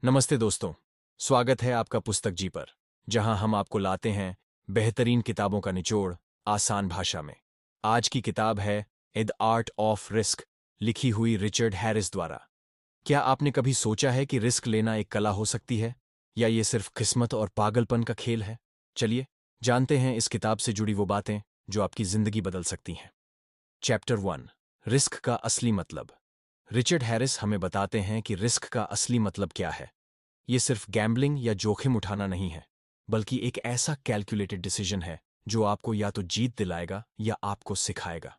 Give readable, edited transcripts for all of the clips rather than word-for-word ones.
नमस्ते दोस्तों, स्वागत है आपका पुस्तक जी पर, जहां हम आपको लाते हैं बेहतरीन किताबों का निचोड़ आसान भाषा में। आज की किताब है द आर्ट ऑफ रिस्क, लिखी हुई रिचर्ड हैरिस द्वारा। क्या आपने कभी सोचा है कि रिस्क लेना एक कला हो सकती है, या ये सिर्फ किस्मत और पागलपन का खेल है? चलिए जानते हैं इस किताब से जुड़ी वो बातें जो आपकी जिंदगी बदल सकती हैं। चैप्टर 1, रिस्क का असली मतलब। रिचर्ड हैरिस हमें बताते हैं कि रिस्क का असली मतलब क्या है। ये सिर्फ गैम्बलिंग या जोखिम उठाना नहीं है, बल्कि एक ऐसा कैलकुलेटेड डिसीजन है जो आपको या तो जीत दिलाएगा या आपको सिखाएगा।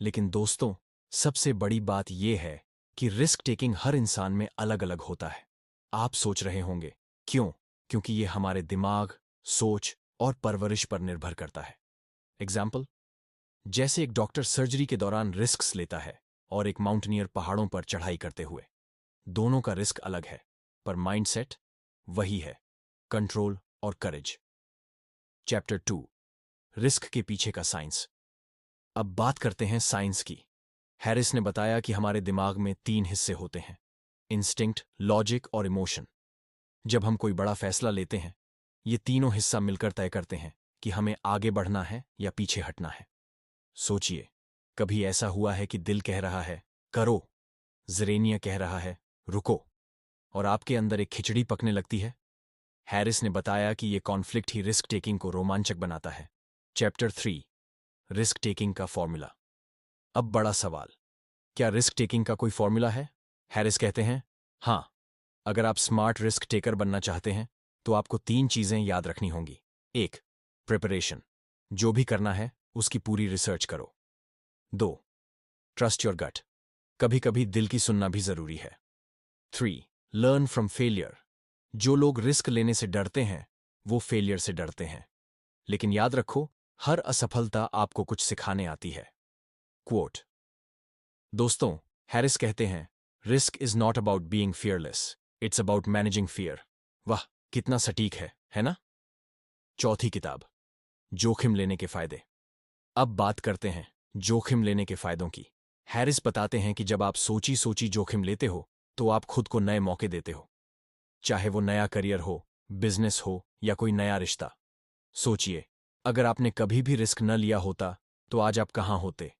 लेकिन दोस्तों, सबसे बड़ी बात यह है कि रिस्क टेकिंग हर इंसान में अलग अलग होता है। आप सोच रहे होंगे, क्यों? क्योंकि ये हमारे दिमाग, सोच और परवरिश पर निर्भर करता है। एग्जाम्पल, जैसे एक डॉक्टर सर्जरी के दौरान रिस्क्स लेता है और एक माउंटेनियर पहाड़ों पर चढ़ाई करते हुए। दोनों का रिस्क अलग है, पर माइंडसेट वही है, कंट्रोल और करेज। चैप्टर 2, रिस्क के पीछे का साइंस। अब बात करते हैं साइंस की। हैरिस ने बताया कि हमारे दिमाग में 3 हिस्से होते हैं: इंस्टिंक्ट, लॉजिक और इमोशन। जब हम कोई बड़ा फैसला लेते हैं, ये तीनों हिस्सा मिलकर तय करते हैं कि हमें आगे बढ़ना है या पीछे हटना है। सोचिए, कभी ऐसा हुआ है कि दिल कह रहा है करो, ज़रेनिया कह रहा है रुको, और आपके अंदर एक खिचड़ी पकने लगती है? हैरिस ने बताया कि ये कॉन्फ्लिक्ट ही रिस्क टेकिंग को रोमांचक बनाता है। चैप्टर 3, रिस्क टेकिंग का फॉर्मूला। अब बड़ा सवाल, क्या रिस्क टेकिंग का कोई फॉर्मूला है? हैरिस कहते हैं, हाँ। अगर आप स्मार्ट रिस्क टेकर बनना चाहते हैं, तो आपको 3 चीजें याद रखनी होंगी। 1, प्रिपरेशन, जो भी करना है उसकी पूरी रिसर्च करो। 2, ट्रस्ट योर गट, कभी कभी दिल की सुनना भी जरूरी है। 3, लर्न फ्रॉम फेलियर, जो लोग रिस्क लेने से डरते हैं वो फेलियर से डरते हैं। लेकिन याद रखो, हर असफलता आपको कुछ सिखाने आती है। क्वोट। दोस्तों, हैरिस कहते हैं, risk is not about being fearless, it's about managing fear. वाह, कितना सटीक है ना? चौथी किताब, जोखिम लेने के फायदे। अब बात करते हैं जोखिम लेने के फायदों की। हैरिस बताते हैं कि जब आप सोची सोची जोखिम लेते हो, तो आप खुद को नए मौके देते हो। चाहे वो नया करियर हो, बिजनेस हो या कोई नया रिश्ता। सोचिए, अगर आपने कभी भी रिस्क न लिया होता, तो आज आप कहाँ होते?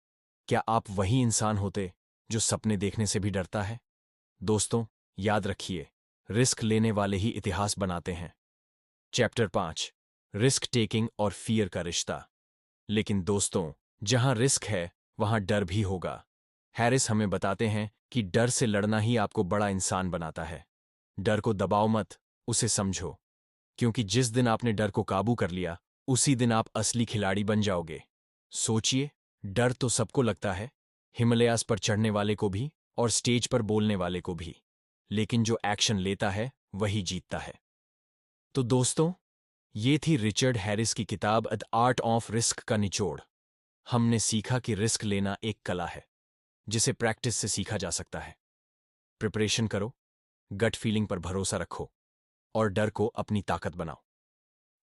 क्या आप वही इंसान होते जो सपने देखने से भी डरता है? दोस्तों, याद रखिए, रिस्क लेने वाले ही इतिहास बनाते हैं। चैप्टर 5, रिस्क टेकिंग और फियर का रिश्ता। लेकिन दोस्तों, जहां रिस्क है, वहां डर भी होगा। हैरिस हमें बताते हैं कि डर से लड़ना ही आपको बड़ा इंसान बनाता है। डर को दबाओ मत, उसे समझो, क्योंकि जिस दिन आपने डर को काबू कर लिया, उसी दिन आप असली खिलाड़ी बन जाओगे। सोचिए, डर तो सबको लगता है, हिमालयास पर चढ़ने वाले को भी और स्टेज पर बोलने वाले को भी। लेकिन जो एक्शन लेता है वही जीतता है। तो दोस्तों, ये थी रिचर्ड हैरिस की किताब द आर्ट ऑफ रिस्क का निचोड़। हमने सीखा कि रिस्क लेना एक कला है, जिसे प्रैक्टिस से सीखा जा सकता है। प्रिपरेशन करो, गट फीलिंग पर भरोसा रखो, और डर को अपनी ताकत बनाओ।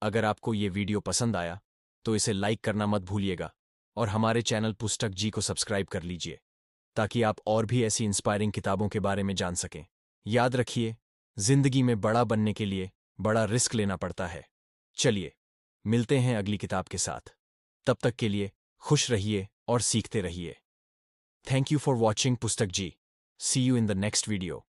अगर आपको ये वीडियो पसंद आया, तो इसे लाइक करना मत भूलिएगा, और हमारे चैनल पुस्तक जी को सब्सक्राइब कर लीजिए, ताकि आप और भी ऐसी इंस्पायरिंग किताबों के बारे में जान सकें। याद रखिए, जिंदगी में बड़ा बनने के लिए बड़ा रिस्क लेना पड़ता है। चलिए, मिलते हैं अगली किताब के साथ। तब तक के लिए खुश रहिए और सीखते रहिए। थैंक यू फॉर वॉचिंग पुस्तक जी। See you in the next video.